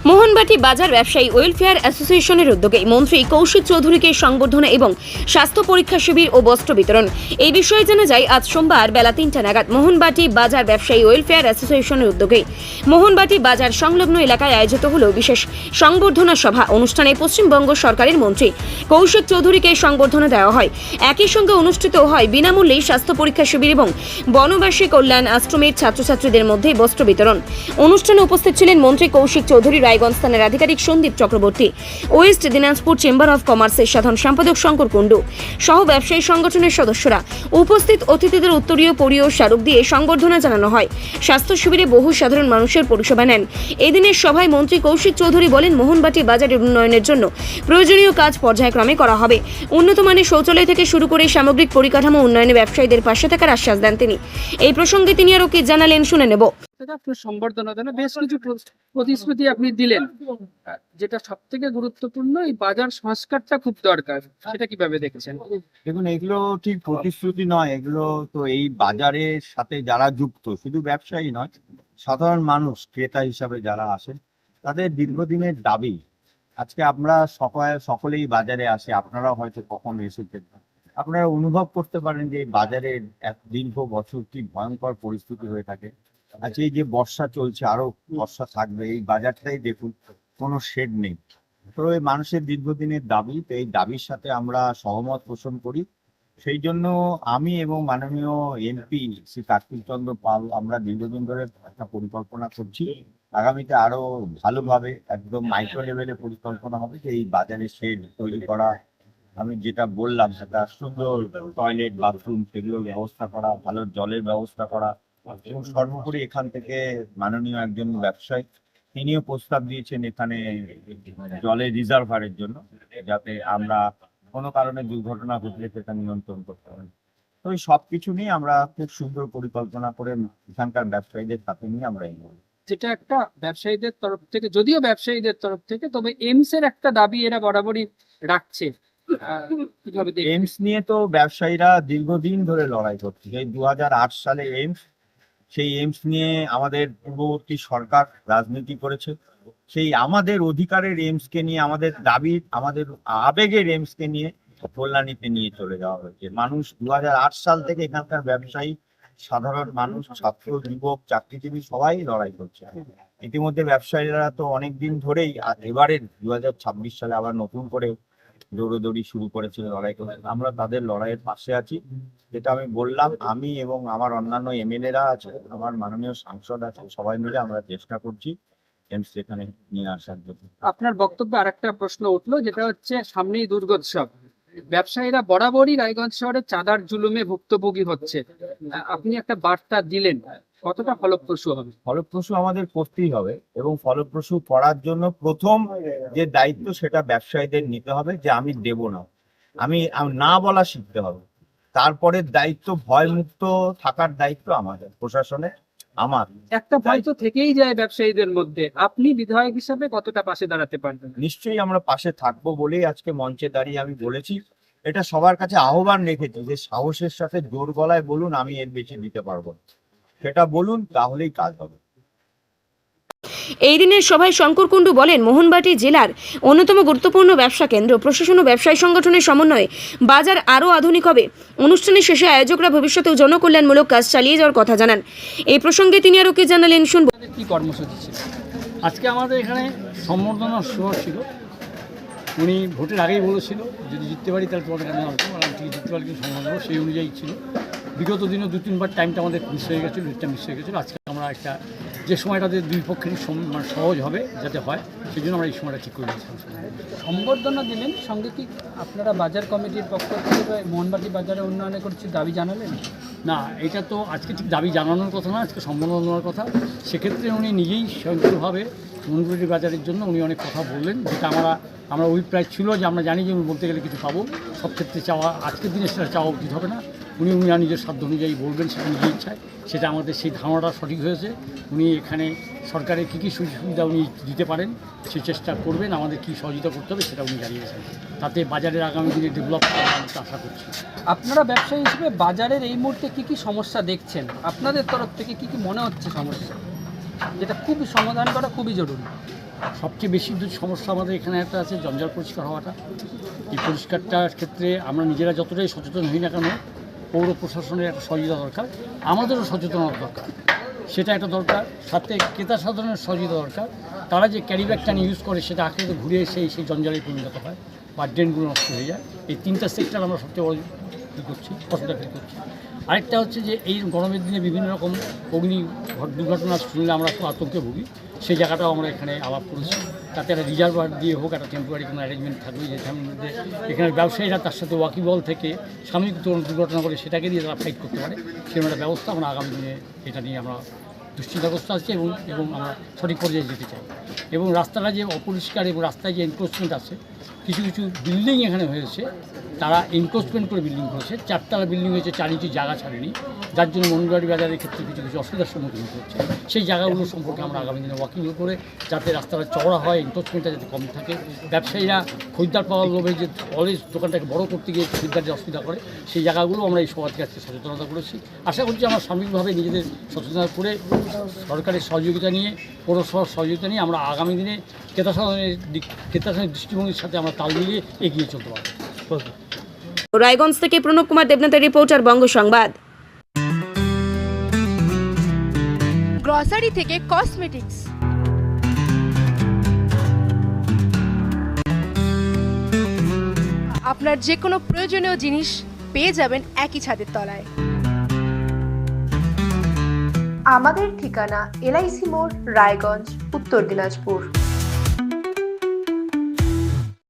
মোহনবাটি বাজার ব্যবসায়ী ওয়েলফেয়ার অ্যাসোসিয়েশনের উদ্যোগে মন্ত্রী কৌশিক চৌধুরীকে সংবর্ধনা এবং স্বাস্থ্য পরীক্ষা শিবির ও বস্ত্র বিতরণ। এই বিষয়ে জানা যায় আজ সোমবার বেলা ৩টা নাগাদ মোহনবাটি বাজার ব্যবসায়ী ওয়েলফেয়ার অ্যাসোসিয়েশনের উদ্যোগে মোহনবাটি বাজার সংলগ্ন এলাকায় আয়োজিত হল বিশেষ সংবর্ধনা সভা। অনুষ্ঠানে পশ্চিমবঙ্গ সরকারের মন্ত্রী কৌশিক চৌধুরীকে সংবর্ধনা দেওয়া হয়। একই সঙ্গে অনুষ্ঠিত হয় বিনামূল্যে স্বাস্থ্য পরীক্ষা শিবির এবং বনবাসী কল্যাণ আশ্রমের ছাত্রছাত্রীদের মধ্যে বস্ত্র বিতরণ। অনুষ্ঠানে উপস্থিত ছিলেন মন্ত্রী কৌশিক চৌধুরী, রায়গঞ্জ থানার আধিকারিক Sandip Chakraborty, west Dinajpur chamber of কমার্সের সাধারণ সম্পাদক শঙ্কর কুণ্ডু সহ ব্যবসায়ী সংগঠনের সদস্যরা। উপস্থিত অতিথিদের উত্তরীয় পরীয় স্মারক দিয়ে সংবর্ধনা জানানো হয়। স্বাস্থ্য শিবিরে বহু সাধারণ মানুষের পরিষেবা নেন। এদিনের সভায় মন্ত্রী কৌশিক চৌধুরী বলেন, মোহনবাটি বাজারের উন্নয়নের জন্য প্রয়োজনীয় কাজ পর্যায়ক্রমে করা হবে। উন্নত মানের শৌচালয় থেকে শুরু করে সামগ্রিক পরিকাঠামো উন্নয়নে ব্যবসায়ীদের পাশে থাকার আশ্বাস দেন তিনি। এই প্রসঙ্গে তিনি আরও কি জানালেন শুনে নেব। আপনার সংবর্ধনা দেন, বেশ কিছু প্রতিশ্রুতি আপনি দিলেন, যেটা সব থেকে গুরুত্বপূর্ণ এই বাজার সংস্কারটা খুব দরকার, সেটা কিভাবে দেখছেন? দেখুন, এগুলো ঠিক প্রতিশ্রুতি নয়, এগুলো তো এই বাজারের সাথে যারা যুক্ত, শুধু ব্যবসায়ী নয়, সাধারণ মানুষ ক্রেতা হিসাবে যারা আসে, তাদের দীর্ঘদিনের দাবি। আজকে আমরা সকলেই বাজারে আসে, আপনারা হয়তো কখন এসেছেন, আপনারা অনুভব করতে পারেন যে এই বাজারের এক দীর্ঘ বছর কি ভয়ঙ্কর পরিস্থিতি হয়ে থাকে। আজকে এই যে বর্ষা চলছে, আরো বর্ষা থাকবে, এই বাজারটাই দেখুন কোনো শেড নেই। তো এই মানুষের দীর্ঘদিনের দাবি, তো এই দাবির সাথে আমরা সহমত পোষণ করি। সেই জন্য আমি এবং মাননীয় এমপি শ্রী কার্তিক চন্দ্র পাল আমরা দীর্ঘদিন ধরে একটা পরিকল্পনা করছি। আগামীতে আরো ভালোভাবে একদম মাইক্রো লেভেলে পরিকল্পনা হবে যে এই বাজারে শেড তৈরি করা, আমি যেটা বললাম সেটা সুন্দর টয়লেট, বাথরুম সেগুলোর ব্যবস্থা করা, ভালো জলের ব্যবস্থা করা, এবং সর্বোপরি এখান থেকে মাননীয় একজন ব্যবসায়ী তিনিও প্রস্তাব দিয়েছেন এখানে জলের রিজার্ভারের জন্য, যাতে আমরা কোনো কারণে দুর্ঘটনা ঘটলে সেটা নিয়ন্ত্রণ করতে পারি। তো এই সবকিছু নিয়ে আমরা খুব সুন্দর পরিকল্পনা করে এখানকার ব্যবসায়ীদের সাথে নিয়ে আমরা এগোবো। যেটা একটা ব্যবসায়ীদের তরফ থেকে, যদিও ব্যবসায়ীদের তরফ থেকে, তবে এইমস এর একটা দাবি এরা বরাবরই রাখছে। এইমস নিয়ে তো ব্যবসায়ীরা দীর্ঘদিন ধরে লড়াই করছে। এই 2008 সালে এইমস, সেই এইমস নিয়ে আমাদের পূর্ববর্তী সরকার রাজনীতি করেছে। সেই আমাদের অধিকারের এইমসকে নিয়ে, আমাদের দাবির, আমাদের আবেগের এইমসকে নিয়ে কল্যাণীতে নিয়ে চলে যাওয়া হয়েছে। মানুষ 2008 সাল থেকে এখানকার ব্যবসায়ী, সাধারণ মানুষ, ছাত্র, যুবক, চাকরিজীবী সবাই লড়াই করছে। ইতিমধ্যে ব্যবসায়ীরা তো অনেকদিন ধরেই, এবারে 2026 সালে আবার নতুন করে দৌড়দৌড়ি শুরু করেছিল, লড়াই করেছিল। আমরা তাদের লড়াইয়ের পাশে আছি, যেটা আমি বললাম। আমি এবং আমার অন্যান্য এমএলএরা আছে, আমার মাননীয় সাংসদ আছে, সবাই মিলে আমরা চেষ্টা করছি এইমস এখানে নিয়ে আসার জন্য। আপনার বক্তব্যে আরেকটা প্রশ্ন উঠলো, যেটা হচ্ছে সামনেই দুর্গোৎসব, ব্যবসায়ীরা বরাবরই রায়গঞ্জ শহরে চাঁদার জুলুমে ভুক্তভোগী হচ্ছে, আপনি একটা বার্তা দিলেন, কতটা ফলপ্রসূ হবে? ফলপ্রসূ আমাদের করতেই হবে, এবং ফলপ্রসূ করার জন্য প্রথম যে দায়িত্ব সেটা ব্যবসায়ীদের নিতে হবে, যে আমি দেব না, আমি না বলা শিখতে হবে। তারপরে দায়িত্ব, ভয়মুক্ত থাকার দায়িত্ব আমাদের প্রশাসনের। আমার একটা ভয় তো থেকেই যায় ব্যবসায়ীদের মধ্যে, আপনি বিধায়ক হিসাবে কতটা পাশে দাঁড়াতে পারবেন? নিশ্চয়ই আমরা পাশে থাকবো বলেই আজকে মঞ্চে দাঁড়িয়ে আমি বলেছি, এটা সবার কাছে আহ্বান রেখেছি যে সাহসের সাথে জোর গলায় বলুন আমি এর বেশি দিতে পারবো, সেটা বলুন, তাহলেই কাজ হবে। এই দিনের সভায় শঙ্কর কুণ্ডু বলেন, মোহনবাটি জেলার অন্যতম গুরুত্বপূর্ণ ব্যবসা কেন্দ্র। প্রশাসন ও ব্যবসায়ী সংগঠনের সমন্বয়ে বাজার আরও আধুনিক হবে। অনুষ্ঠানের শেষে আয়োজকরা ভবিষ্যতেও জনকল্যাণমূলক কাজ চালিয়ে যাওয়ার কথা জানান। এই প্রসঙ্গে তিনি আরও কি জানালেন শুনব। কি কর্মসূচি ছিল আজকে? আমাদের এখানে সম্বর্ধনা সভা ছিল। উনি ভোটের আগেই বলেছিল যদি জিততে পারি তাহলে তোমাদের এখানে আসবো, আর ঠিক জিততে পারি কিন্তু সম্বর্ধনা সেই অনুযায়ী ছিল। বিগত দিনে 2-3বার টাইমটা আমাদের মিস হয়ে গেছিলো, ডেটটা মিস হয়ে গেছিলো। আজকে আমরা একটা যে সময়টাতে দুই পক্ষেরই সহজ হবে যাতে হয়, সেই জন্য আমরা এই সময়টা ঠিক করে দিয়েছিলাম। সম্বর্ধনা দিলেন, সঙ্গে কি আপনারা বাজার কমিটির পক্ষ থেকে মোহনবাটি বাজারে উন্নয়নে করছি দাবি জানালেন? না, এটা তো আজকে ঠিক দাবি জানানোর কথা না, আজকে সম্বোধন দেওয়ার কথা। সেক্ষেত্রে উনি নিজেই স্বয়ংক্রিয়ভাবে মোহনবাটি বাজারের জন্য উনি অনেক কথা বললেন, যেটা আমরা অভিপ্রায় ছিল যে আমরা জানি যে উনি বলতে গেলে কিছু পাবো। সব ক্ষেত্রে চাওয়া, আজকের দিনে সেটা চাওয়া উচিত হবে না। উনি নিজের সাধ্য অনুযায়ী বলবেন, সেটা নিজের ইচ্ছায়, সেটা আমাদের সেই ধারণাটা সঠিক হয়েছে। উনি এখানে সরকারের কী কী সুযোগ সুবিধা উনি দিতে পারেন সেই চেষ্টা করবেন, আমাদের কী সহযোগিতা করতে হবে সেটা উনি জানিয়েছেন। তাতে বাজারের আগামী দিনে ডেভেলপ আশা করছি। আপনারা ব্যবসায়ী হিসেবে বাজারের এই মুহূর্তে কী কী সমস্যা দেখছেন? আপনাদের তরফ থেকে কী কী মনে হচ্ছে সমস্যা, যেটা খুব সমাধান করা খুবই জরুরি? সবচেয়ে বেশি যে সমস্যা আমাদের এখানে একটা আছে জঞ্জাল পরিষ্কার হওয়াটা। এই পরিষ্কারটার ক্ষেত্রে আমরা নিজেরা যতটাই সচেতন হই না কেন, পৌর প্রশাসনের একটা সহযোগিতা দরকার, আমাদেরও সচেতনতা দরকার, সেটা একটা দরকার। সাথে ক্রেতা সাধারণের সহযোগিতা দরকার। তারা যে ক্যারি ব্যাগটা নিয়ে ইউজ করে সেটা আঁকড়ে ঘুরে এসে সেই জঞ্জালে পরিণত হয় বা ড্রেনগুলো নষ্ট হয়ে যায়। এই তিনটা সেক্টর আমরা সবচেয়ে বড় কী করছি, অসুবিধা ফিল করছি। আরেকটা হচ্ছে যে এই গরমের দিনে বিভিন্ন রকম অগ্নি দুর্ঘটনা শুনলে আমরা খুব আতঙ্কে ভুগি, সেই জায়গাটাও আমরা এখানে আলাপ করেছি। তাতে একটা রিজার্ভার দিয়ে হোক, একটা টেম্পোরারি কোনো অ্যারেঞ্জমেন্ট থাকবে যেখানের মধ্যে এখানে ব্যবসায়ীরা তার সাথে ওয়াকিবল থেকে সাময়িক দুর্ঘটনা করে সেটাকে দিয়ে তারা ফাইট করতে পারে, সেরকম একটা ব্যবস্থা আমরা আগামী দিনে এটা নিয়ে আমরা দুশ্চিন্তাগ্রস্ত আছে এবং আমরা সঠিক পর্যায়ে যেতে চাই। এবং রাস্তাটা যে অপরিষ্কার এবং রাস্তায় যে এনক্রোচমেন্ট আছে, কিছু কিছু বিল্ডিং এখানে হয়েছে, তারা এনক্রোচমেন্ট করে বিল্ডিং করেছে, 4 তলা বিল্ডিং হয়েছে, 4 ইঞ্চি জায়গা ছাড়েনি, যার জন্য মনুবাড়ি বাজারের ক্ষেত্রে কিছু কিছু অসুবিধার সম্মুখীন হচ্ছে। সেই জায়গাগুলো সম্পর্কে আমরা আগামী দিনে ওয়াকিং করে যাতে রাস্তাটা চওড়া হয়, এনক্রোচমেন্টটা যাতে কম থাকে, ব্যবসায়ীরা খরিদ্দার পাওয়ার লোভে যে অলওয়েজ দোকানটাকে বড় করতে গিয়ে খরিদ্দার অসুবিধা করে, সেই জায়গাগুলো আমরা এই সবার কাছে সচেতনতা করেছি। আশা করছি আমরা সাময়িকভাবে নিজেদের সচেতনতা করে সরকারের সহযোগিতা নিয়ে, পৌরসভার সহযোগিতা নিয়ে আমরা আগামী দিনে ক্রেতা সাধারণের দৃষ্টিভঙ্গির সাথে আমরা তাল মিলিয়ে এগিয়ে চলতে পারবো। রায়গঞ্জ থেকে প্রণব কুমার দেবনাথের রিপোর্টার, বঙ্গ সংবাদ। গ্রসারি থেকে কসমেটিক্স, আপনার যে কোনো প্রয়োজনীয় জিনিস পেয়ে যাবেন একই ছাদের তলায়। আমাদের ঠিকানা LIC মোড়, রায়গঞ্জ, উত্তর দিনাজপুর।